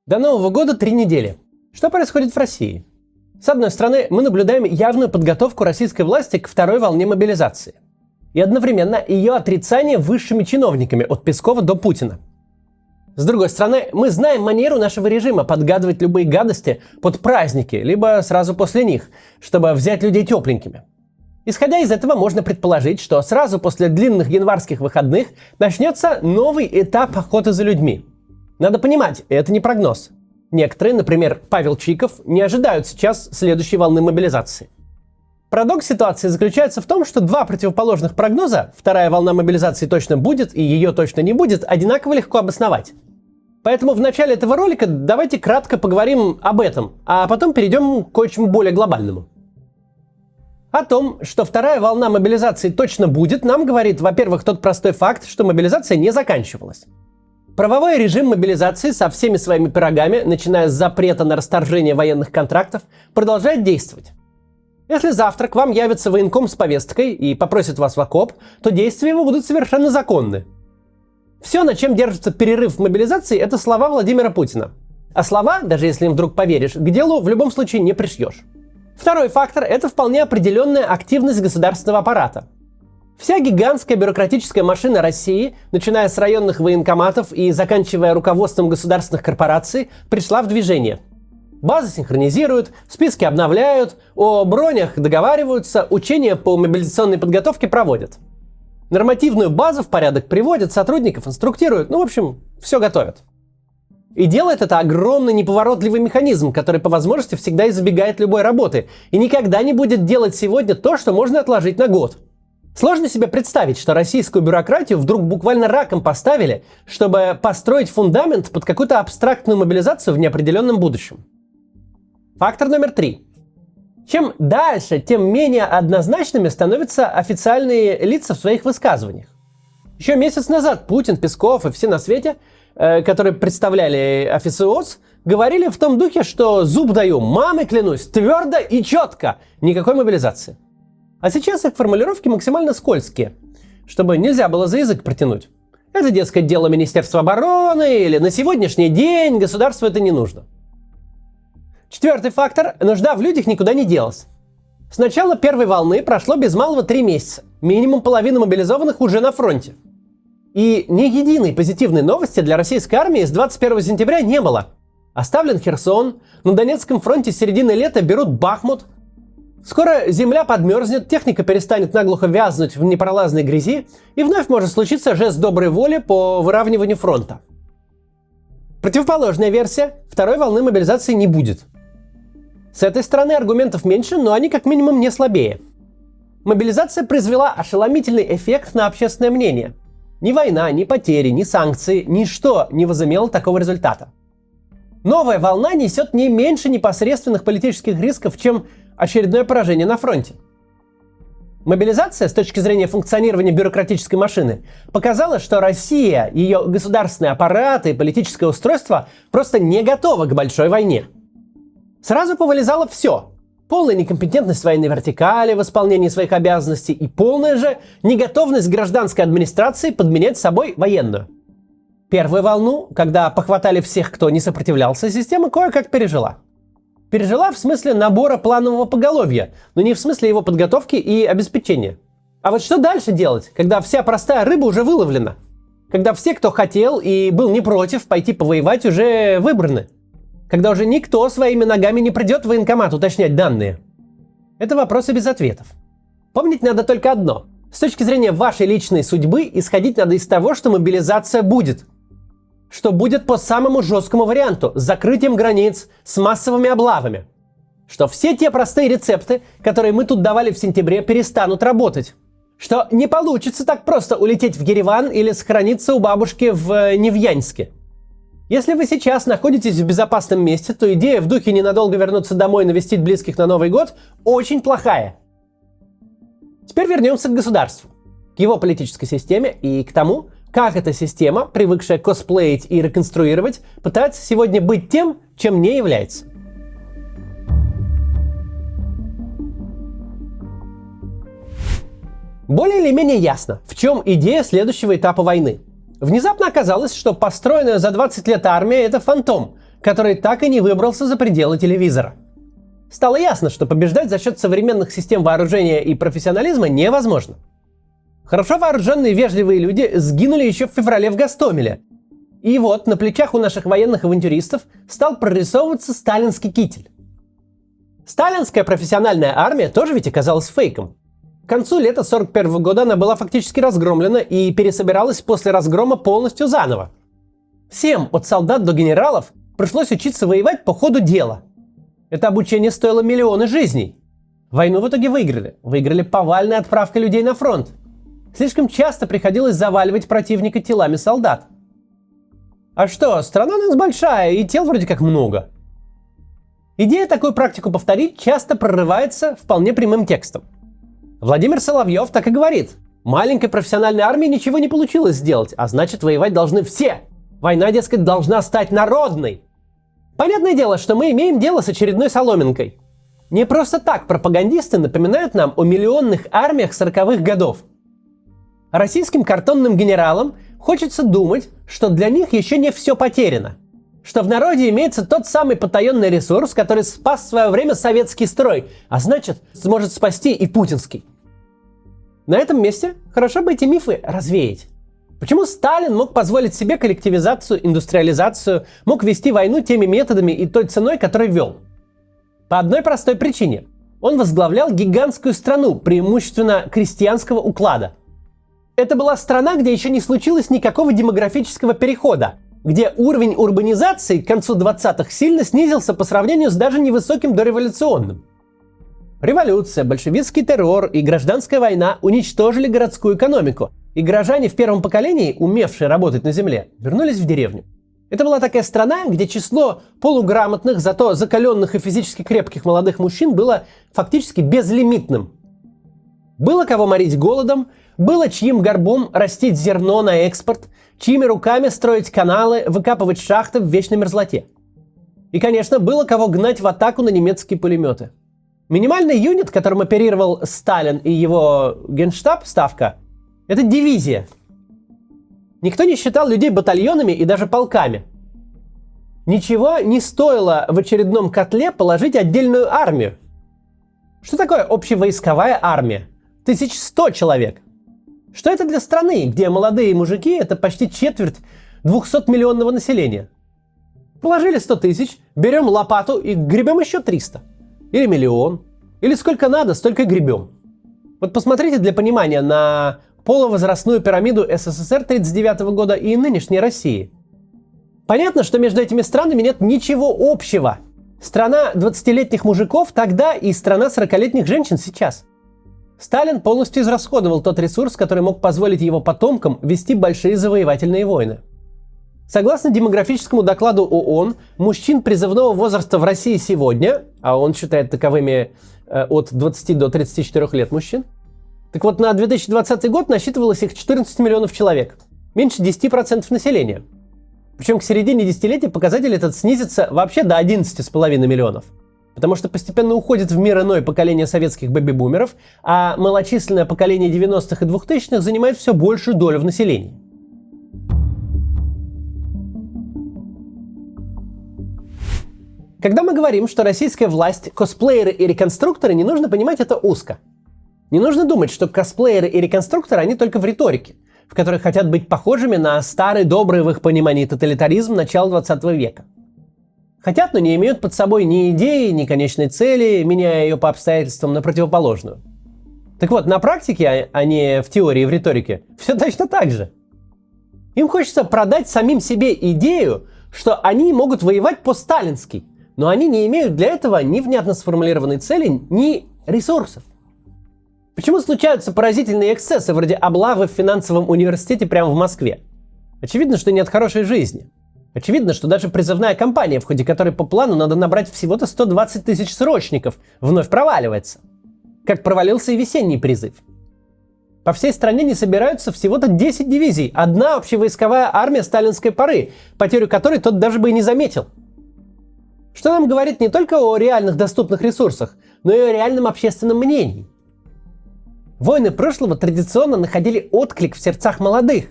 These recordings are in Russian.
До Нового года 3 недели. Что происходит в России? С одной стороны, мы наблюдаем явную подготовку российской власти к второй волне мобилизации. И одновременно ее отрицание высшими чиновниками от Пескова до Путина. С другой стороны, мы знаем манеру нашего режима подгадывать любые гадости под праздники, либо сразу после них, чтобы взять людей тепленькими. Исходя из этого, можно предположить, что сразу после длинных январских выходных начнется новый этап охоты за людьми. Надо понимать, это не прогноз. Некоторые, например, Павел Чиков, не ожидают сейчас следующей волны мобилизации. Парадокс ситуации заключается в том, что два противоположных прогноза, вторая волна мобилизации точно будет и ее точно не будет, одинаково легко обосновать. Поэтому в начале этого ролика давайте кратко поговорим об этом, а потом перейдем к кое-чему более глобальному. О том, что вторая волна мобилизации точно будет, нам говорит, во-первых, тот простой факт, что мобилизация не заканчивалась. Правовой режим мобилизации со всеми своими пирогами, начиная с запрета на расторжение военных контрактов, продолжает действовать. Если завтра к вам явится военком с повесткой и попросит вас в окоп, то действия его будут совершенно законны. Все, на чем держится перерыв в мобилизации, это слова Владимира Путина. А слова, даже если им вдруг поверишь, к делу в любом случае не пришьешь. Второй фактор – это вполне определенная активность государственного аппарата. Вся гигантская бюрократическая машина России, начиная с районных военкоматов и заканчивая руководством государственных корпораций, пришла в движение. Базы синхронизируют, списки обновляют, о бронях договариваются, учения по мобилизационной подготовке проводят. Нормативную базу в порядок приводят, сотрудников инструктируют, в общем, все готовят. И делает это огромный неповоротливый механизм, который по возможности всегда избегает любой работы и никогда не будет делать сегодня то, что можно отложить на год. Сложно себе представить, что российскую бюрократию вдруг буквально раком поставили, чтобы построить фундамент под какую-то абстрактную мобилизацию в неопределенном будущем. Фактор номер 3. Чем дальше, тем менее однозначными становятся официальные лица в своих высказываниях. Еще месяц назад Путин, Песков и все на свете, которые представляли официоз, говорили в том духе, что зуб даю, мамой клянусь, твердо и четко, никакой мобилизации. А сейчас их формулировки максимально скользкие, чтобы нельзя было за язык протянуть. Это, дескать, дело Министерства обороны или на сегодняшний день государству это не нужно. Четвертый фактор – нужда в людях никуда не делась. С начала первой волны прошло без малого 3 месяца. Минимум половина мобилизованных уже на фронте. И ни единой позитивной новости для российской армии с 21 сентября не было. Оставлен Херсон, на Донецком фронте с середины лета берут Бахмут. Скоро земля подмерзнет, техника перестанет наглухо вязнуть в непролазной грязи, и вновь может случиться жест доброй воли по выравниванию фронта. Противоположная версия – второй волны мобилизации не будет. С этой стороны аргументов меньше, но они как минимум не слабее. Мобилизация произвела ошеломительный эффект на общественное мнение. Ни война, ни потери, ни санкции, ничто не возымело такого результата. Новая волна несет не меньше непосредственных политических рисков, чем очередное поражение на фронте. Мобилизация, с точки зрения функционирования бюрократической машины, показала, что Россия, ее государственный аппарат и политическое устройство просто не готовы к большой войне. Сразу повылезало все. Полная некомпетентность военной вертикали в исполнении своих обязанностей и полная же неготовность гражданской администрации подменять собой военную. Первую волну, когда похватали всех, кто не сопротивлялся, система кое-как пережила. Пережила в смысле набора планового поголовья, но не в смысле его подготовки и обеспечения. А вот что дальше делать, когда вся простая рыба уже выловлена? Когда все, кто хотел и был не против пойти повоевать, уже выбраны? Когда уже никто своими ногами не придет в военкомат уточнять данные? Это вопросы без ответов. Помнить надо только одно. С точки зрения вашей личной судьбы исходить надо из того, что мобилизация будет. Что будет по самому жесткому варианту, с закрытием границ, с массовыми облавами. Что все те простые рецепты, которые мы тут давали в сентябре, перестанут работать. Что не получится так просто улететь в Ереван или сохраниться у бабушки в Невьянске. Если вы сейчас находитесь в безопасном месте, то идея в духе ненадолго вернуться домой и навестить близких на Новый год очень плохая. Теперь вернемся к государству, к его политической системе и к тому, как эта система, привыкшая косплеить и реконструировать, пытается сегодня быть тем, чем не является. Более или менее ясно, в чем идея следующего этапа войны. Внезапно оказалось, что построенная за 20 лет армия – это фантом, который так и не выбрался за пределы телевизора. Стало ясно, что побеждать за счет современных систем вооружения и профессионализма невозможно. Хорошо вооруженные и вежливые люди сгинули еще в феврале в Гостомеле. И вот на плечах у наших военных авантюристов стал прорисовываться сталинский китель. Сталинская профессиональная армия тоже ведь оказалась фейком. К концу лета 1941 года она была фактически разгромлена и пересобиралась после разгрома полностью заново. Всем, от солдат до генералов, пришлось учиться воевать по ходу дела. Это обучение стоило миллионы жизней. Войну в итоге выиграли. Выиграли повальной отправкой людей на фронт. Слишком часто приходилось заваливать противника телами солдат. А что, страна у нас большая, и тел вроде как много. Идея такую практику повторить часто прорывается вполне прямым текстом. Владимир Соловьев так и говорит. Маленькой профессиональной армии ничего не получилось сделать, а значит воевать должны все. Война, дескать, должна стать народной. Понятное дело, что мы имеем дело с очередной соломинкой. Не просто так пропагандисты напоминают нам о миллионных армиях 40-х годов. Российским картонным генералам хочется думать, что для них еще не все потеряно. Что в народе имеется тот самый потаенный ресурс, который спас в свое время советский строй, а значит, сможет спасти и путинский. На этом месте хорошо бы эти мифы развеять. Почему Сталин мог позволить себе коллективизацию, индустриализацию, мог вести войну теми методами и той ценой, которой вел? По одной простой причине. Он возглавлял гигантскую страну, преимущественно крестьянского уклада. Это была страна, где еще не случилось никакого демографического перехода, где уровень урбанизации к концу 20-х сильно снизился по сравнению с даже невысоким дореволюционным. Революция, большевистский террор и гражданская война уничтожили городскую экономику, и горожане в первом поколении, умевшие работать на земле, вернулись в деревню. Это была такая страна, где число полуграмотных, зато закаленных и физически крепких молодых мужчин было фактически безлимитным. Было кого морить голодом, было чьим горбом растить зерно на экспорт, чьими руками строить каналы, выкапывать шахты в вечной мерзлоте. И, конечно, было кого гнать в атаку на немецкие пулеметы. Минимальный юнит, которым оперировал Сталин и его генштаб, ставка, это дивизия. Никто не считал людей батальонами и даже полками. Ничего не стоило в очередном котле положить отдельную армию. Что такое общевойсковая армия? 1100 человек. Что это для страны, где молодые мужики – это почти четверть 200-миллионного населения? Положили 100 тысяч, берем лопату и гребем еще 300. Или миллион. Или сколько надо, столько и гребем. Вот посмотрите для понимания на полувозрастную пирамиду СССР 1939 года и нынешней России. Понятно, что между этими странами нет ничего общего. Страна 20-летних мужиков тогда и страна 40-летних женщин сейчас. Сталин полностью израсходовал тот ресурс, который мог позволить его потомкам вести большие завоевательные войны. Согласно демографическому докладу ООН, мужчин призывного возраста в России сегодня, а он считает таковыми от 20 до 34 лет мужчин, так вот на 2020 год насчитывалось их 14 миллионов человек, меньше 10% населения. Причем к середине десятилетия показатель этот снизится вообще до 11,5 миллионов. Потому что постепенно уходит в мир иное поколение советских бэби-бумеров, а малочисленное поколение 90-х и 2000-х занимает все большую долю в населении. Когда мы говорим, что российская власть – косплееры и реконструкторы, не нужно понимать это узко. Не нужно думать, что косплееры и реконструкторы, они только в риторике, в которой хотят быть похожими на старый добрый в их понимании тоталитаризм начала 20 века. Хотят, но не имеют под собой ни идеи, ни конечной цели, меняя ее по обстоятельствам на противоположную. Так вот, на практике, а не в теории и в риторике, все точно так же. Им хочется продать самим себе идею, что они могут воевать по-сталински, но они не имеют для этого ни внятно сформулированной цели, ни ресурсов. Почему случаются поразительные эксцессы вроде облавы в финансовом университете прямо в Москве? Очевидно, что нет хорошей жизни. Очевидно, что даже призывная кампания, в ходе которой по плану надо набрать всего-то 120 тысяч срочников, вновь проваливается. Как провалился и весенний призыв. По всей стране не собираются всего-то 10 дивизий, одна общевойсковая армия сталинской поры, потерю которой тот даже бы и не заметил. Что нам говорит не только о реальных доступных ресурсах, но и о реальном общественном мнении. Войны прошлого традиционно находили отклик в сердцах молодых.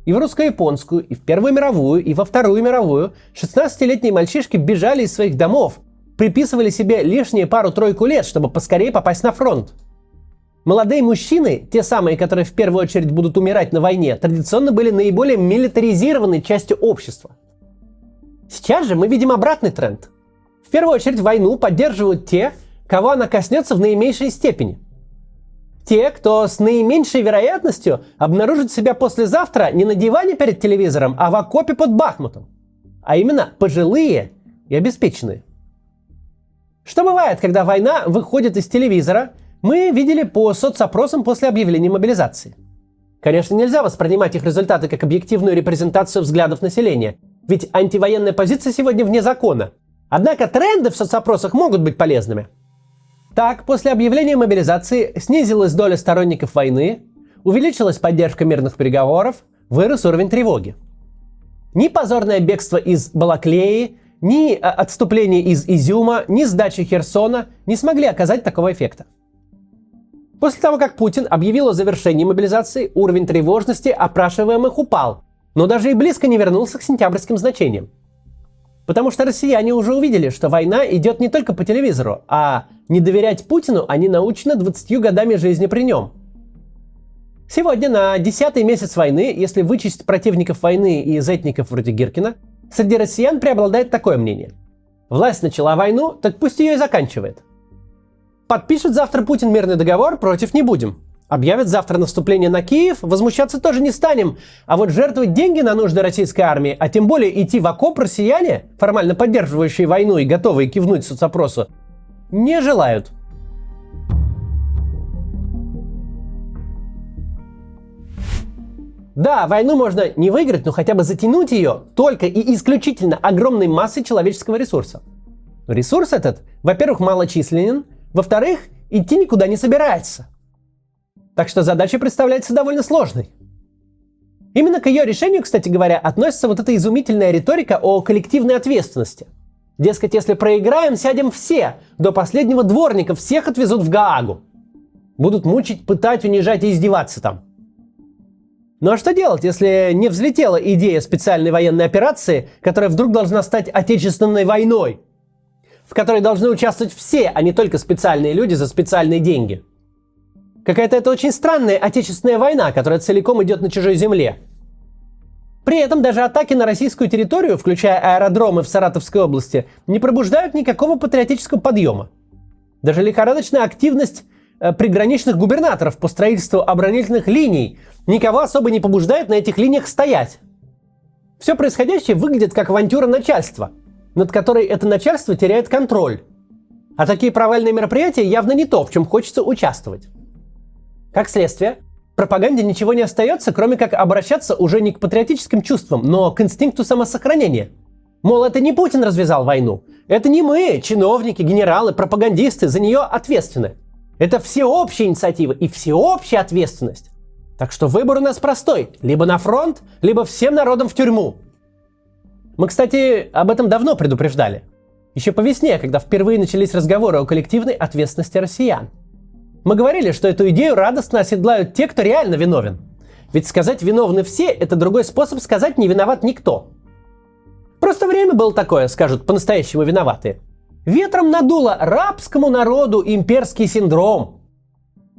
И в русско-японскую, и в Первую мировую, и во Вторую мировую 16-летние мальчишки бежали из своих домов, приписывали себе лишние пару-тройку лет, чтобы поскорее попасть на фронт. Молодые мужчины, те самые, которые в первую очередь будут умирать на войне, традиционно были наиболее милитаризированной частью общества. Сейчас же мы видим обратный тренд. В первую очередь войну поддерживают те, кого она коснется в наименьшей степени. Те, кто с наименьшей вероятностью обнаружит себя послезавтра не на диване перед телевизором, а в окопе под Бахмутом. А именно пожилые и обеспеченные. Что бывает, когда война выходит из телевизора, мы видели по соцопросам после объявления мобилизации. Конечно, нельзя воспринимать их результаты как объективную репрезентацию взглядов населения, ведь антивоенная позиция сегодня вне закона. Однако тренды в соцопросах могут быть полезными. Так, после объявления мобилизации снизилась доля сторонников войны, увеличилась поддержка мирных переговоров, вырос уровень тревоги. Ни позорное бегство из Балаклеи, ни отступление из Изюма, ни сдача Херсона не смогли оказать такого эффекта. После того, как Путин объявил о завершении мобилизации, уровень тревожности опрашиваемых упал, но даже и близко не вернулся к сентябрьским значениям. Потому что россияне уже увидели, что война идет не только по телевизору, а не доверять Путину они научены 20 годами жизни при нем. Сегодня, на 10-й месяц войны, если вычесть противников войны и зетников вроде Гиркина, среди россиян преобладает такое мнение. Власть начала войну, так пусть ее и заканчивает. Подпишет завтра Путин мирный договор, против не будем. Объявят завтра наступление на Киев, возмущаться тоже не станем. А вот жертвовать деньги на нужды российской армии, а тем более идти в окоп россияне, формально поддерживающие войну и готовые кивнуть соцопросу, не желают. Да, войну можно не выиграть, но хотя бы затянуть ее только и исключительно огромной массой человеческого ресурса. Ресурс этот, во-первых, малочисленен, во-вторых, идти никуда не собирается. Так что задача представляется довольно сложной. Именно к ее решению, кстати говоря, относится вот эта изумительная риторика о коллективной ответственности. Дескать, если проиграем, сядем все, до последнего дворника всех отвезут в Гаагу. Будут мучить, пытать, унижать и издеваться там. Ну а что делать, если не взлетела идея специальной военной операции, которая вдруг должна стать отечественной войной, в которой должны участвовать все, а не только специальные люди за специальные деньги? Какая-то это очень странная отечественная война, которая целиком идет на чужой земле. При этом даже атаки на российскую территорию, включая аэродромы в Саратовской области, не пробуждают никакого патриотического подъема. Даже лихорадочная активность приграничных губернаторов по строительству оборонительных линий никого особо не побуждает на этих линиях стоять. Все происходящее выглядит как авантюра начальства, над которой это начальство теряет контроль. А такие провальные мероприятия явно не то, в чем хочется участвовать. Как следствие, пропаганде ничего не остается, кроме как обращаться уже не к патриотическим чувствам, но к инстинкту самосохранения. Мол, это не Путин развязал войну, это не мы, чиновники, генералы, пропагандисты, за нее ответственны. Это всеобщая инициатива и всеобщая ответственность. Так что выбор у нас простой. Либо на фронт, либо всем народом в тюрьму. Мы, кстати, об этом давно предупреждали. Еще по весне, когда впервые начались разговоры о коллективной ответственности россиян. Мы говорили, что эту идею радостно оседлают те, кто реально виновен. Ведь сказать «виновны все» — это другой способ сказать «не виноват никто». Просто время было такое, скажут по-настоящему виноватые. Ветром надуло рабскому народу имперский синдром.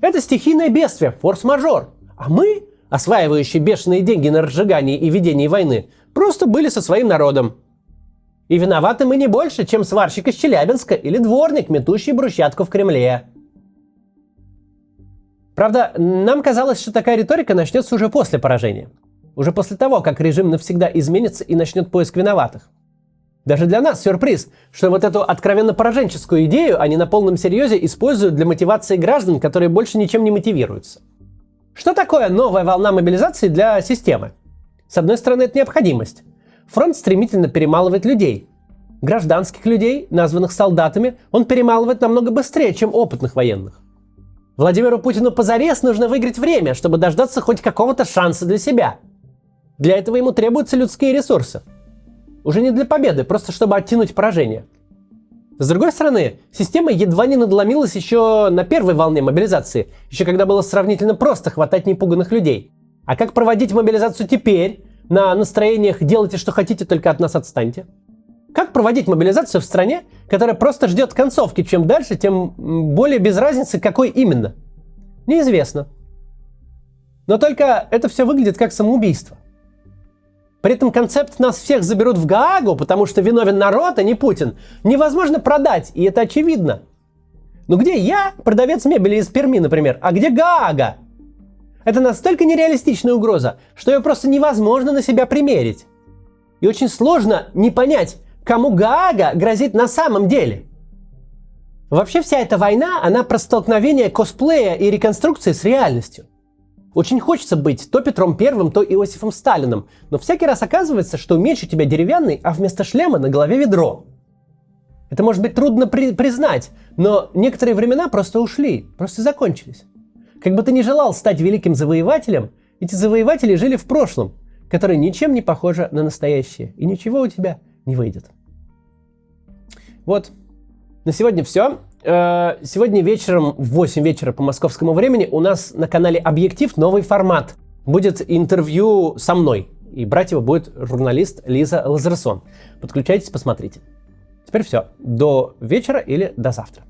Это стихийное бедствие, форс-мажор. А мы, осваивающие бешеные деньги на разжигание и ведение войны, просто были со своим народом. И виноваты мы не больше, чем сварщик из Челябинска или дворник, метущий брусчатку в Кремле. Правда, нам казалось, что такая риторика начнется уже после поражения. Уже после того, как режим навсегда изменится и начнет поиск виноватых. Даже для нас сюрприз, что вот эту откровенно пораженческую идею они на полном серьезе используют для мотивации граждан, которые больше ничем не мотивируются. Что такое новая волна мобилизации для системы? С одной стороны, это необходимость. Фронт стремительно перемалывает людей. Гражданских людей, названных солдатами, он перемалывает намного быстрее, чем опытных военных. Владимиру Путину позарез нужно выиграть время, чтобы дождаться хоть какого-то шанса для себя. Для этого ему требуются людские ресурсы. Уже не для победы, просто чтобы оттянуть поражение. С другой стороны, система едва не надломилась еще на первой волне мобилизации, еще когда было сравнительно просто хватать непуганных людей. А как проводить мобилизацию теперь? На настроениях «делайте, что хотите, только от нас отстаньте». Как проводить мобилизацию в стране, которая просто ждет концовки? Чем дальше, тем более без разницы, какой именно. Неизвестно. Но только это все выглядит как самоубийство. При этом концепт «нас всех заберут в Гаагу, потому что виновен народ, а не Путин» невозможно продать, и это очевидно. Но где я, продавец мебели из Перми, например, а где Гаага? Это настолько нереалистичная угроза, что ее просто невозможно на себя примерить. И очень сложно не понять, кому Гаага грозит на самом деле. Вообще вся эта война, она про столкновение косплея и реконструкции с реальностью. Очень хочется быть то Петром Первым, то Иосифом Сталиным, но всякий раз оказывается, что меч у тебя деревянный, а вместо шлема на голове ведро. Это может быть трудно признать, но некоторые времена просто ушли, просто закончились. Как бы ты ни желал стать великим завоевателем, эти завоеватели жили в прошлом, которое ничем не похоже на настоящее, и ничего у тебя не выйдет. Вот, на сегодня все. Сегодня вечером в 8 вечера по московскому времени у нас на канале «Объектив» новый формат. Будет интервью со мной, и брать его будет журналист Лиза Лазерсон. Подключайтесь, посмотрите. Теперь все. До вечера или до завтра.